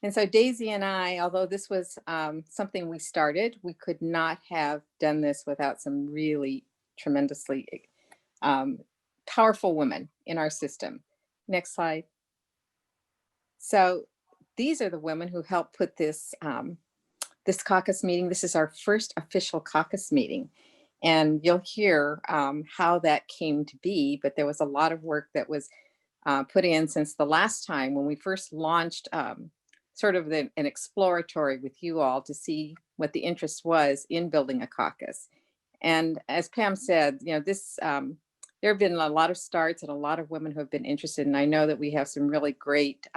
And so Daisy and I, although this was something we started, we could not have done this without some really tremendously um, powerful women in our system. Next slide. So these are the women who helped put this caucus meeting. This is our first official caucus meeting. And you'll hear how that came to be, but there was a lot of work that was put in since the last time when we first launched sort of an exploratory with you all to see what the interest was in building a caucus. And as Pam said, there have been a lot of starts and a lot of women who have been interested. And I know that we have some really great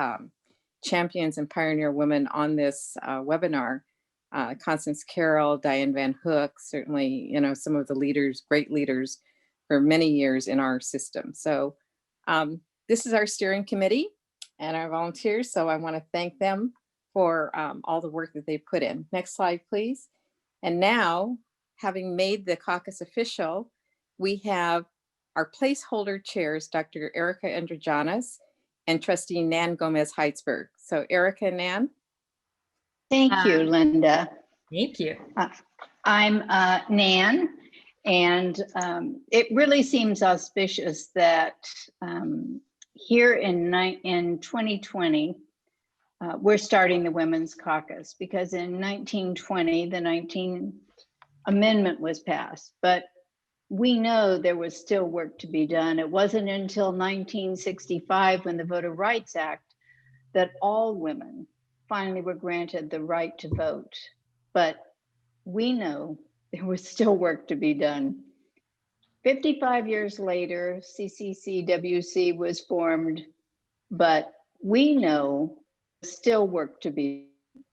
champions and pioneer women on this webinar. Constance Carroll, Diane Van Hook, certainly, some of the leaders, great leaders for many years in our system. So this is our steering committee and our volunteers. So I want to thank them for all the work that they put in. Next slide, please. And now, having made the caucus official, we have our placeholder chairs, Dr. Erika Endrijonas and Trustee Nan Gomez-Heitzeberg. So Erika and Nan. Thank you, Linda. Thank you. I'm Nan, and it really seems auspicious that here in 2020, we're starting the Women's Caucus, because in 1920, the 19th Amendment was passed, but we know there was still work to be done. It wasn't until 1965, when the Voter Rights Act, that all women finally were granted the right to vote. But we know there was still work to be done. 55 years later, CCCWC was formed, but we know still work to be done.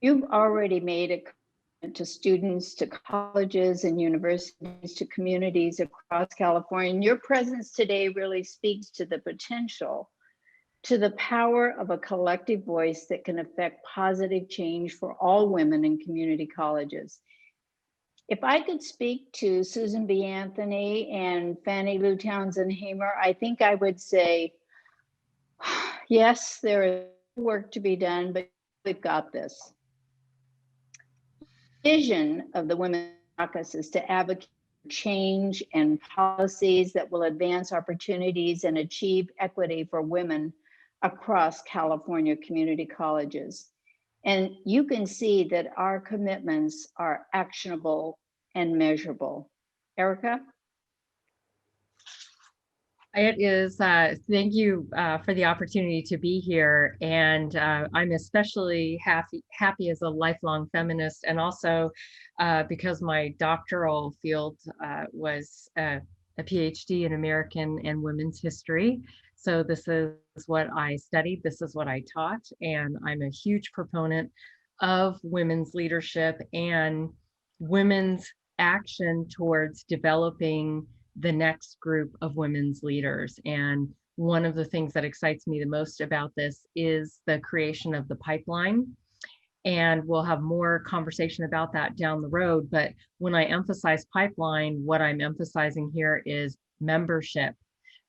You've already made a commitment to students, to colleges and universities, to communities across California. And your presence today really speaks to the potential, to the power of a collective voice that can affect positive change for all women in community colleges. If I could speak to Susan B. Anthony and Fannie Lou Townsend Hamer, I think I would say, yes, there is work to be done, but we've got this. The vision of the Women's Caucus is to advocate for change and policies that will advance opportunities and achieve equity for women across California community colleges. And you can see that our commitments are actionable and measurable. Erika? It is, thank you for the opportunity to be here. And I'm especially happy as a lifelong feminist, and also because my doctoral field was a PhD in American and women's history. So this is what I studied, this is what I taught, and I'm a huge proponent of women's leadership and women's action towards developing the next group of women's leaders. And one of the things that excites me the most about this is the creation of the pipeline. And we'll have more conversation about that down the road. But when I emphasize pipeline, what I'm emphasizing here is membership.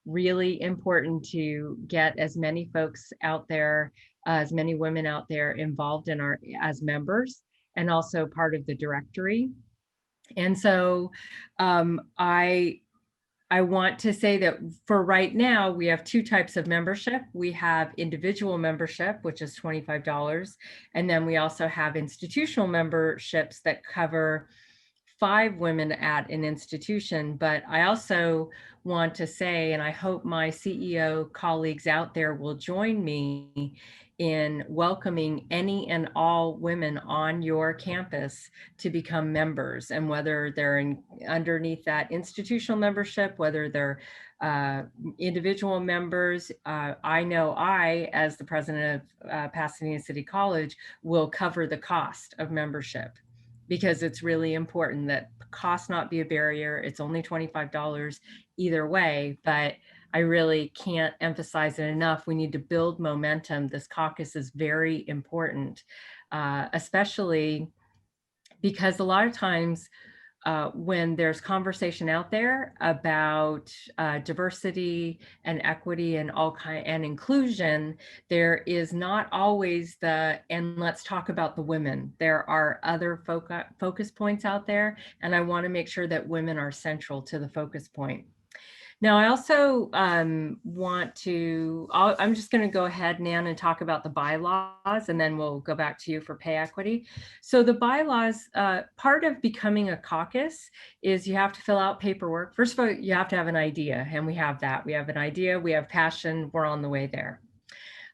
Really important to get as many folks out there, as many women out there involved in as members, and also part of the directory. And so I want to say that for right now, we have two types of membership. We have individual membership, which is $25. And then we also have institutional memberships that cover 5 women at an institution. But I also want to say, and I hope my CEO colleagues out there will join me in welcoming any and all women on your campus to become members, and whether they're underneath that institutional membership, whether they're individual members. I know I, as the president of Pasadena City College, will cover the cost of membership, because it's really important that cost not be a barrier. It's only $25 either way, but I really can't emphasize it enough. We need to build momentum. This caucus is very important, especially because a lot of times when there's conversation out there about diversity and equity and and inclusion, there is not always and let's talk about the women. There are other focus points out there, and I want to make sure that women are central to the focus point. Now, I also I'm just going to go ahead, Nan, and talk about the bylaws, and then we'll go back to you for pay equity. So the bylaws, part of becoming a caucus is you have to fill out paperwork. First of all, you have to have an idea, and we have that. We have an idea, we have passion, we're on the way there.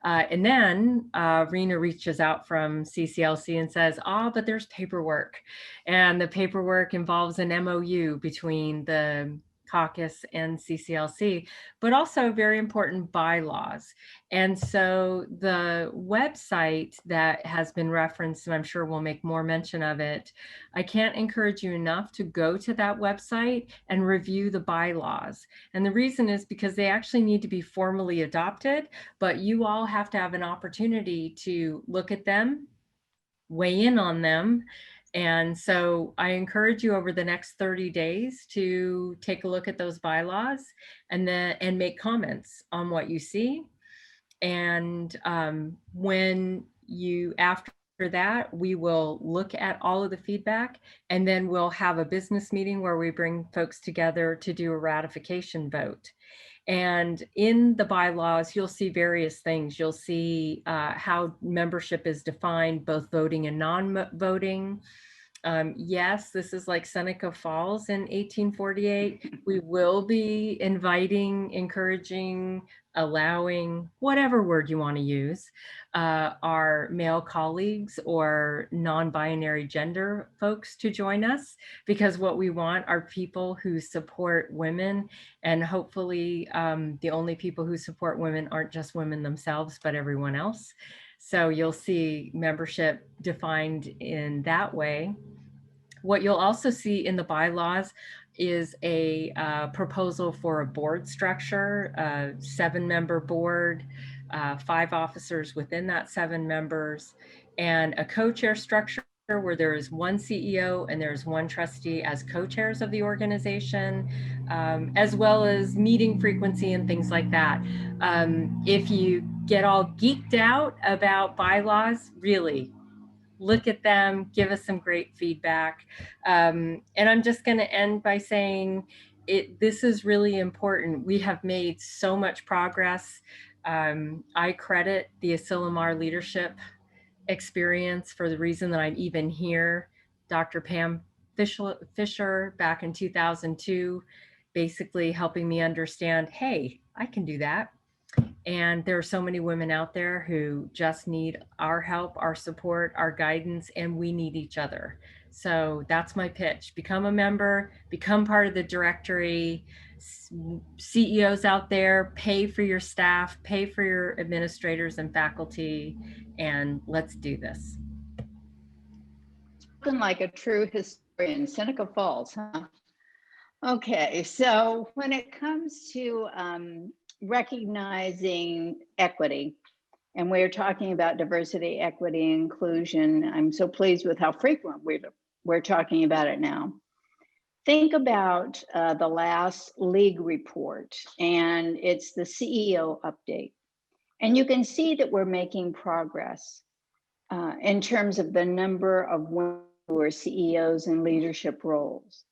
And then Rena reaches out from CCLC and says, but there's paperwork. And the paperwork involves an MOU between the caucus and CCLC, but also very important bylaws. And so the website that has been referenced, and I'm sure we'll make more mention of it, I can't encourage you enough to go to that website and review the bylaws. And the reason is because they actually need to be formally adopted, but you all have to have an opportunity to look at them, weigh in on them. And so I encourage you over the next 30 days to take a look at those bylaws and make comments on what you see. And after that, we will look at all of the feedback, and then we'll have a business meeting where we bring folks together to do a ratification vote. And in the bylaws, you'll see various things. You'll see how membership is defined, both voting and non-voting. Yes, this is like Seneca Falls in 1848. We will be inviting, encouraging, allowing, whatever word you want to use, our male colleagues or non-binary gender folks to join us, because what we want are people who support women, and hopefully the only people who support women aren't just women themselves, but everyone else. So you'll see membership defined in that way. What you'll also see in the bylaws is a proposal for a board structure, a 7-member board, 5 officers within that 7 members, and a co-chair structure where there is 1 CEO and there's 1 trustee as co-chairs of the organization, as well as meeting frequency and things like that. If you get all geeked out about bylaws, really, look at them, give us some great feedback. And I'm just going to end by saying this is really important. We have made so much progress. I credit the Asilomar leadership experience for the reason that I'm even here. Dr. Pam Fisher back in 2002, basically helping me understand, hey, I can do that. And there are so many women out there who just need our help, our support, our guidance, and we need each other. So that's my pitch. Become a member, become part of the directory. CEOs out there, pay for your staff, pay for your administrators and faculty, and let's do this. Looking like a true historian, Seneca Falls, huh? Okay, so when it comes to recognizing equity, and we're talking about diversity, equity, inclusion, I'm so pleased with how frequent we're talking about it now. Think about the last league report, and it's the CEO update. And you can see that we're making progress in terms of the number of women who are CEOs in leadership roles.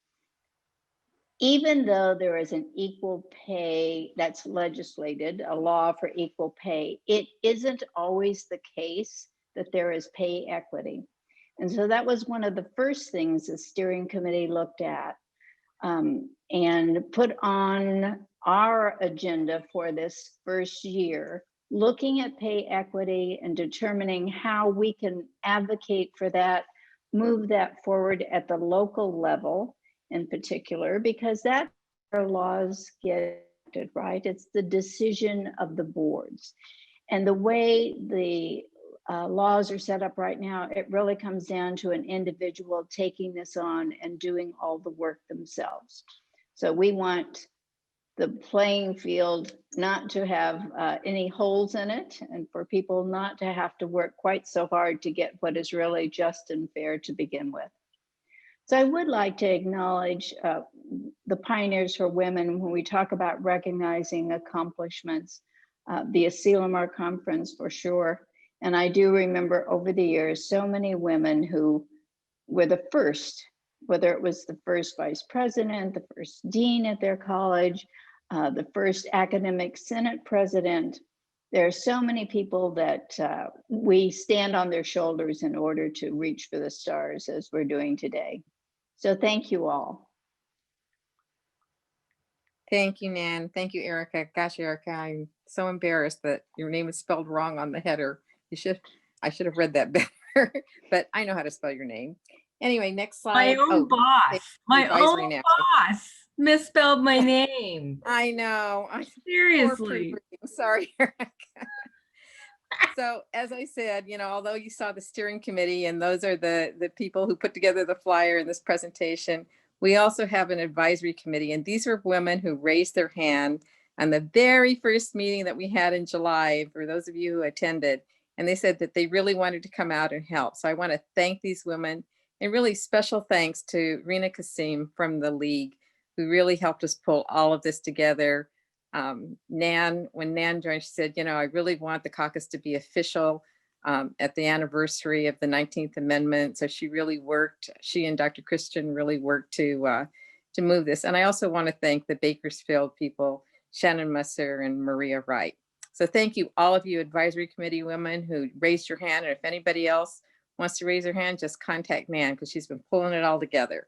Even though there is an equal pay that's legislated, a law for equal pay, it isn't always the case that there is pay equity. And so that was one of the first things the steering committee looked at and put on our agenda for this first year, looking at pay equity and determining how we can advocate for that, move that forward at the local level in particular, because that's where laws get right. It's the decision of the boards. And the way the laws are set up right now, it really comes down to an individual taking this on and doing all the work themselves. So we want the playing field not to have any holes in it, and for people not to have to work quite so hard to get what is really just and fair to begin with. So I would like to acknowledge the Pioneers for Women when we talk about recognizing accomplishments, the Asilomar Conference for sure. And I do remember over the years, so many women who were the first, whether it was the first vice president, the first dean at their college, the first academic senate president. There are so many people that we stand on their shoulders in order to reach for the stars as we're doing today. So thank you all. Thank you, Nan. Thank you, Erica. Gosh, Erica, I'm so embarrassed that your name is spelled wrong on the header. I should have read that better, but I know how to spell your name. Anyway, next My slide. own boss, my advisory own now. boss misspelled my name. I know. Seriously. Sorry, Erica. So as I said, although you saw the steering committee and those are the people who put together the flyer in this presentation, we also have an advisory committee, and these are women who raised their hand on the very first meeting that we had in July, for those of you who attended, and they said that they really wanted to come out and help. So I want to thank these women, and really special thanks to Rena Kasim from the League, who really helped us pull all of this together. When Nan joined, she said, I really want the caucus to be official at the anniversary of the 19th Amendment. So she and Dr. Christian really worked to move this. And I also want to thank the Bakersfield people, Shannon Musser and Maria Wright. So thank you, all of you advisory committee women who raised your hand. And if anybody else wants to raise their hand, just contact Nan, because she's been pulling it all together.